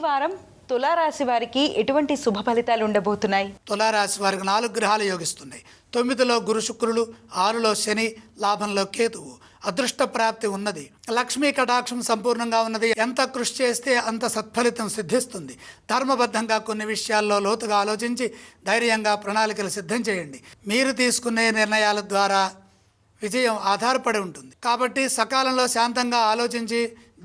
వారం తులారాశి వారికి ఎటువంటి శుభ ఫలితాలు ఉండబోతున్నాయి? తులారాశి వారికి 4 గ్రహాలు యోగిస్తున్నాయి. 9లో గురు శుక్రులు, 6లో శని, లాభంలో కేతువు. అదృష్ట ప్రాప్తి ఉన్నది. లక్ష్మీ కటాక్షం సంపూర్ణంగా ఉన్నది. ఎంత కృషి చేస్తే అంత సత్ఫలితం సిద్ధిస్తుంది. ధర్మబద్ధంగా కొన్ని విషయాల్లో లోతుగా ఆలోచించి ధైర్యంగా ప్రణాళికలు సిద్ధం చేయండి. మీరు తీసుకునే నిర్ణయాల ద్వారా విజయం ఆధారపడి ఉంటుంది. కాబట్టి సకాలంలో శాంతంగా ఆలోచించి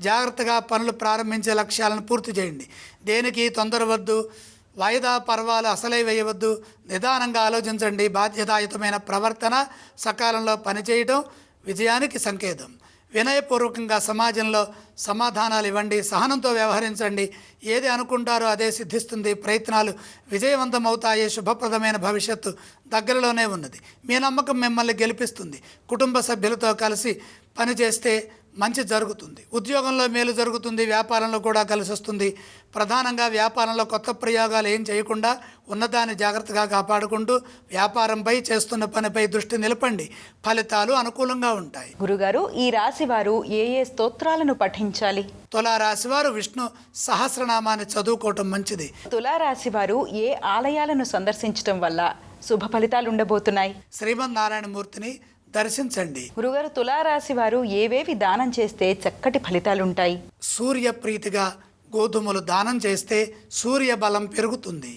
జాగ్రత్తగా పనులు ప్రారంభించే లక్ష్యాలను పూర్తి చేయండి. దేనికి తొందర వద్దు, వాయిదా పర్వాలు అసలే వేయవద్దు. నిదానంగా ఆలోచించండి. బాధ్యతాయుతమైన ప్రవర్తన, సకాలంలో పనిచేయడం విజయానికి సంకేతం. వినయపూర్వకంగా సమాజంలో సమాధానాలు ఇవ్వండి. సహనంతో వ్యవహరించండి. ఏది అనుకుంటారో అదే సిద్ధిస్తుంది. ప్రయత్నాలు విజయవంతమవుతాయి. శుభప్రదమైన భవిష్యత్తు దగ్గరలోనే ఉన్నది. మీ నమ్మకం మిమ్మల్ని గెలిపిస్తుంది. కుటుంబ సభ్యులతో కలిసి పనిచేస్తే మంచి జరుగుతుంది. ఉద్యోగంలో మేలు జరుగుతుంది. వ్యాపారంలో కూడా కలిసి వస్తుంది. ప్రధానంగా వ్యాపారంలో కొత్త ప్రయోగాలు ఏం చేయకుండా ఉన్నదాన్ని జాగ్రత్తగా కాపాడుకుంటూ వ్యాపారంపై చేస్తున్న పనిపై దృష్టి నిలపండి. ఫలితాలు అనుకూలంగా ఉంటాయి. గురుగారు, ఈ రాశి వారు ఏ స్తోత్రాలను పఠించాలి? తులారాశి వారు విష్ణు సహస్రనామాన్ని చదువుకోవటం మంచిది. తులారాశి వారు ఏ ఆలయాలను సందర్శించడం వల్ల శుభ ఫలితాలు ఉండబోతున్నాయి? శ్రీమన్నారాయణమూర్తిని దర్శించండి. గురుగారు, తులారాశి వారు ఏవేవి దానం చేస్తే చక్కటి ఫలితాలుంటాయి? సూర్యప్రీతిగా గోధుమలు దానం చేస్తే సూర్య బలం పెరుగుతుంది.